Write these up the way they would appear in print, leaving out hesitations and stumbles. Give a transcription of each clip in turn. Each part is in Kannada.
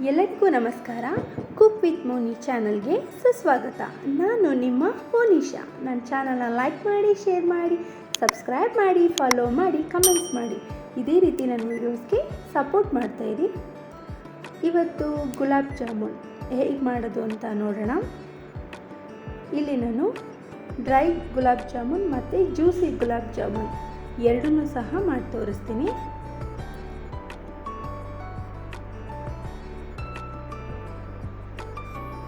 ಎಲ್ಲರಿಗೂ ನಮಸ್ಕಾರ. ಕುಕ್ ವಿತ್ ಮೋನಿ ಚಾನಲ್ಗೆ ಸುಸ್ವಾಗತ. ನಾನು ನಿಮ್ಮ ಮೋನಿಶಾ. ನನ್ನ ಚಾನಲ್ನ ಲೈಕ್ ಮಾಡಿ, ಶೇರ್ ಮಾಡಿ, ಸಬ್ಸ್ಕ್ರೈಬ್ ಮಾಡಿ, ಫಾಲೋ ಮಾಡಿ, ಕಮೆಂಟ್ಸ್ ಮಾಡಿ. ಇದೇ ರೀತಿ ನನ್ನ ವೀಡಿಯೋಸ್ಗೆ ಸಪೋರ್ಟ್ ಮಾಡ್ತಾಯಿರಿ. ಇವತ್ತು ಗುಲಾಬ್ ಜಾಮೂನ್ ಹೇಗೆ ಮಾಡೋದು ಅಂತ ನೋಡೋಣ. ಇಲ್ಲಿ ನಾನು ಡ್ರೈ ಗುಲಾಬ್ ಜಾಮೂನ್ ಮತ್ತು ಜ್ಯೂಸಿ ಗುಲಾಬ್ ಜಾಮೂನ್ ಎರಡನ್ನೂ ಸಹ ಮಾಡಿ ತೋರಿಸ್ತೀನಿ.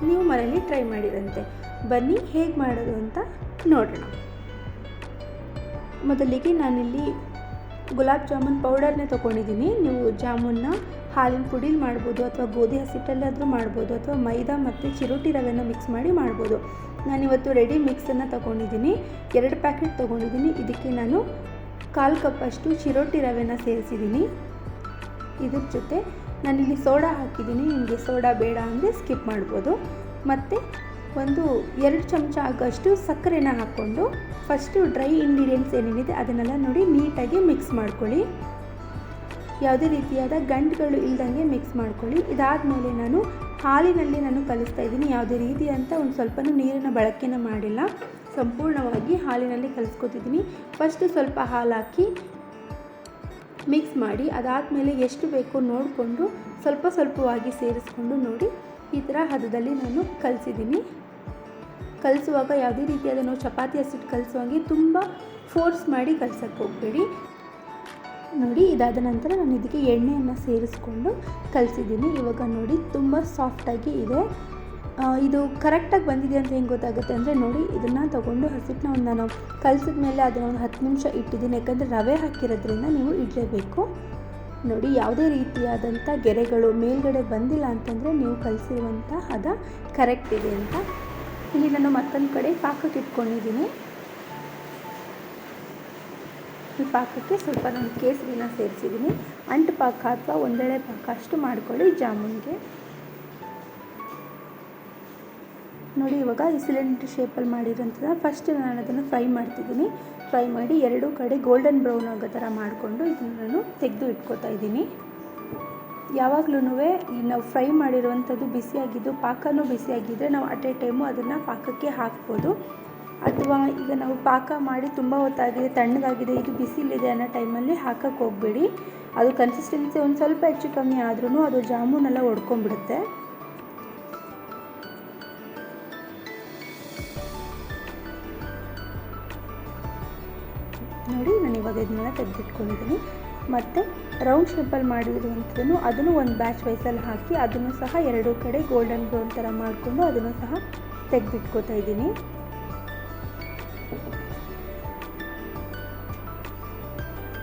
ನೀವು ಮನೆಯಲ್ಲಿ ಟ್ರೈ ಮಾಡಿರಂತೆ. ಬನ್ನಿ ಹೇಗೆ ಮಾಡೋದು ಅಂತ ನೋಡೋಣ. ಮೊದಲಿಗೆ ನಾನಿಲ್ಲಿ ಗುಲಾಬ್ ಜಾಮೂನ್ ಪೌಡರ್ನೇ ತೊಗೊಂಡಿದ್ದೀನಿ. ನೀವು ಜಾಮೂನ್ನ ಹಾಲಿನ ಪುಡಿಲಿ ಮಾಡ್ಬೋದು, ಅಥವಾ ಗೋಧಿ ಹಸಿಟ್ಟಲ್ಲಾದರೂ ಮಾಡ್ಬೋದು, ಅಥವಾ ಮೈದಾ ಮತ್ತು ಚಿರೋಟಿ ರವೆನ ಮಿಕ್ಸ್ ಮಾಡಿ ಮಾಡ್ಬೋದು. ನಾನಿವತ್ತು ರೆಡಿ ಮಿಕ್ಸನ್ನು ತೊಗೊಂಡಿದ್ದೀನಿ. 2 ಪ್ಯಾಕೆಟ್ ತೊಗೊಂಡಿದ್ದೀನಿ. ಇದಕ್ಕೆ ನಾನು 1/4 ಕಪ್ಪಷ್ಟು ಚಿರೋಟಿ ರವೆನ ಸೇರಿಸಿದ್ದೀನಿ. ಇದ್ರ ಜೊತೆ ನಾನಿಲ್ಲಿ ಸೋಡಾ ಹಾಕಿದ್ದೀನಿ. ನಿಮಗೆ ಸೋಡಾ ಬೇಡ ಅಂದರೆ ಸ್ಕಿಪ್ ಮಾಡ್ಬೋದು. ಮತ್ತು 2 ಚಮಚ ಆಗೋಷ್ಟು ಸಕ್ಕರೆನ ಹಾಕ್ಕೊಂಡು ಫಸ್ಟು ಡ್ರೈ ಇಂಗ್ರೀಡಿಯೆಂಟ್ಸ್ ಏನೇನಿದೆ ಅದನ್ನೆಲ್ಲ ನೋಡಿ ನೀಟಾಗಿ ಮಿಕ್ಸ್ ಮಾಡ್ಕೊಳ್ಳಿ. ಯಾವುದೇ ರೀತಿಯಾದ ಗಂಟುಗಳು ಇಲ್ದಂಗೆ ಮಿಕ್ಸ್ ಮಾಡ್ಕೊಳ್ಳಿ. ಇದಾದಮೇಲೆ ನಾನು ಹಾಲಿನಲ್ಲಿ ಕಲಿಸ್ತಾ ಇದ್ದೀನಿ. ಯಾವುದೇ ರೀತಿ ಅಂತ ಒಂದು ಸ್ವಲ್ಪನೂ ನೀರಿನ ಬಳಕೆನ ಮಾಡಿಲ್ಲ. ಸಂಪೂರ್ಣವಾಗಿ ಹಾಲಿನಲ್ಲಿ ಕಲಿಸ್ಕೊತಿದ್ದೀನಿ. ಫಸ್ಟು ಸ್ವಲ್ಪ ಹಾಲು ಹಾಕಿ ಮಿಕ್ಸ್ ಮಾಡಿ, ಅದಾದಮೇಲೆ ಎಷ್ಟು ಬೇಕೋ ನೋಡಿಕೊಂಡು ಸ್ವಲ್ಪವಾಗಿ ಸೇರಿಸ್ಕೊಂಡು ನೋಡಿ ಈ ಥರ ಹದದಲ್ಲಿ ನಾನು ಕಲಿಸಿದ್ದೀನಿ. ಕಲಿಸುವಾಗ ಯಾವುದೇ ರೀತಿಯಾದ ನಾವು ಚಪಾತಿ ಹಸಿಟ್ಟು ಕಲಿಸುವಾಗೆ ತುಂಬ ಫೋರ್ಸ್ ಮಾಡಿ ಕಲಿಸೋಕ್ಕೆ ಹೋಗಬೇಡಿ. ನೋಡಿ, ಇದಾದ ನಂತರ ನಾನು ಇದಕ್ಕೆ ಎಣ್ಣೆಯನ್ನು ಸೇರಿಸ್ಕೊಂಡು ಕಲಿಸಿದ್ದೀನಿ. ಇವಾಗ ನೋಡಿ ತುಂಬ ಸಾಫ್ಟಾಗಿ ಇದೆ. ಇದು ಕರೆಕ್ಟಾಗಿ ಬಂದಿದೆ ಅಂತ ಹೆಂಗೆ ಗೊತ್ತಾಗುತ್ತೆ ಅಂದರೆ ನೋಡಿ, ಇದನ್ನು ತೊಗೊಂಡು ಹಸಿಟ್ಟನ್ನ ನಾನು ಕಲಿಸಿದ ಮೇಲೆ ಅದನ್ನು ಒಂದು 10 ನಿಮಿಷ ಇಟ್ಟಿದ್ದೀನಿ. ಯಾಕಂದರೆ ರವೆ ಹಾಕಿರೋದ್ರಿಂದ ನೀವು ಇಡಲೇಬೇಕು. ನೋಡಿ, ಯಾವುದೇ ರೀತಿಯಾದಂಥ ಗೆರೆಗಳು ಮೇಲ್ಗಡೆ ಬಂದಿಲ್ಲ ಅಂತಂದರೆ ನೀವು ಕಲಿಸಿರುವಂಥ ಹದ ಕರೆಕ್ಟ್ ಇದೆ ಅಂತ. ಇಲ್ಲಿ ನಾನು ಮತ್ತೊಂದು ಕಡೆ ಪಾಕಕ್ಕೆ ಇಟ್ಕೊಂಡಿದ್ದೀನಿ. ಈ ಪಾಕಕ್ಕೆ ಸ್ವಲ್ಪ ನಾನು ಕೇಸರಿನ ಸೇರಿಸಿದ್ದೀನಿ. ಅಂಟು ಪಾಕ ಅಥವಾ ಒಂದೆಳೆ ಪಾಕ ಅಷ್ಟು ಮಾಡ್ಕೊಳ್ಳಿ ಜಾಮೂನ್ಗೆ. ನೋಡಿ, ಇವಾಗ ಈ ಸಿಲಿಂಡ್ರ್ ಶೇಪಲ್ಲಿ ಮಾಡಿರೋಂಥದ್ದು ಫಸ್ಟ್ ನಾನು ಅದನ್ನು ಫ್ರೈ ಮಾಡ್ತಿದ್ದೀನಿ. ಫ್ರೈ ಮಾಡಿ 2 ಕಡೆ ಗೋಲ್ಡನ್ ಬ್ರೌನ್ ಆಗೋ ಥರ ಮಾಡಿಕೊಂಡು ಇದನ್ನು ನಾನು ತೆಗೆದು ಇಟ್ಕೋತಾ ಇದ್ದೀನಿ. ಯಾವಾಗಲೂ ನಾವು ಫ್ರೈ ಮಾಡಿರುವಂಥದ್ದು ಬಿಸಿಯಾಗಿದ್ದು ಪಾಕನೂ ಬಿಸಿಯಾಗಿದ್ದರೆ ನಾವು ಅಟ್ ಎ ಟೈಮು ಅದನ್ನು ಪಾಕಕ್ಕೆ ಹಾಕ್ಬೋದು. ಅಥವಾ ಈಗ ನಾವು ಪಾಕ ಮಾಡಿ ತುಂಬ ಹೊತ್ತಾಗಿದೆ, ತಣ್ಣಗಾಗಿದೆ, ಇದು ಬಿಸಿಲಿದೆ ಅನ್ನೋ ಟೈಮಲ್ಲಿ ಹಾಕಕ್ಕೆ ಹೋಗಬೇಡಿ. ಅದು ಕನ್ಸಿಸ್ಟೆನ್ಸಿ ಒಂದು ಸ್ವಲ್ಪ ಹೆಚ್ಚು ಕಮ್ಮಿ ಆದ್ರೂ ಅದು ಜಾಮೂನೆಲ್ಲ ಒಡ್ಕೊಂಡ್ಬಿಡುತ್ತೆ. ನೋಡಿ, ನಾನು ಇವಾಗ ಇದನ್ನೆಲ್ಲ ತೆಗೆದಿಟ್ಕೊಂಡಿದ್ದೀನಿ. ಮತ್ತು ರೌಂಡ್ ಶೇಪಲ್ಲಿ ಮಾಡಿರುವಂಥದ್ದನ್ನು ಅದನ್ನು ಒಂದು ಬ್ಯಾಚ್ ವೈಸಲ್ಲಿ ಹಾಕಿ ಅದನ್ನು ಸಹ 2 ಕಡೆ ಗೋಲ್ಡನ್ ಬ್ರೌನ್ ಥರ ಮಾಡಿಕೊಂಡು ಅದನ್ನು ಸಹ ತೆಗೆದಿಟ್ಕೋತಾ ಇದ್ದೀನಿ.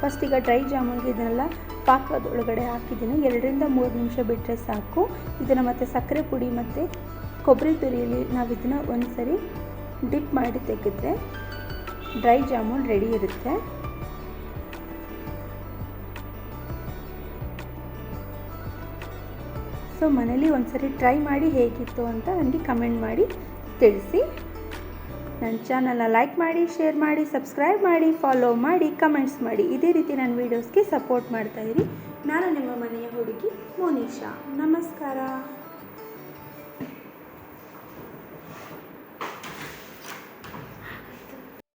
ಫಸ್ಟ್ ಈಗ ಡ್ರೈ ಜಾಮೂನ್ಗೆ ಇದನ್ನೆಲ್ಲ ಪಾಕದೊಳಗಡೆ ಹಾಕಿದ್ದೀನಿ. 2ರಿಂದ 3 ನಿಮಿಷ ಬಿಟ್ಟರೆ ಸಾಕು. ಇದನ್ನು ಮತ್ತು ಸಕ್ಕರೆ ಪುಡಿ ಮತ್ತು ಕೊಬ್ಬರಿ ತುರಿಯಲ್ಲಿ ನಾವು ಇದನ್ನು ಒಂದು ಸರಿ ಡಿಪ್ ಮಾಡಿ ತೆಗೆದ್ರೆ ಡ್ರೈ ಜಾಮೂನ್ ರೆಡಿ ಇರುತ್ತೆ. ಸೊ ಮನೇಲಿ ಒಂದ್ಸರಿ ಟ್ರೈ ಮಾಡಿ ಹೇಗಿತ್ತು ಅಂತ ನನಗೆ ಕಮೆಂಟ್ ಮಾಡಿ ತಿಳಿಸಿ. ನನ್ನ ಚಾನಲ್ನ ಲೈಕ್ ಮಾಡಿ, ಶೇರ್ ಮಾಡಿ, ಸಬ್ಸ್ಕ್ರೈಬ್ ಮಾಡಿ, ಫಾಲೋ ಮಾಡಿ, ಕಮೆಂಟ್ಸ್ ಮಾಡಿ. ಇದೇ ರೀತಿ ನನ್ನ ವೀಡಿಯೋಸ್ಗೆ ಸಪೋರ್ಟ್ ಮಾಡ್ತಾಯಿರಿ. ನಾನು ನಿಮ್ಮ ಮನೆಯ ಹುಡುಗಿ ಮೋನಿಶಾ. ನಮಸ್ಕಾರ.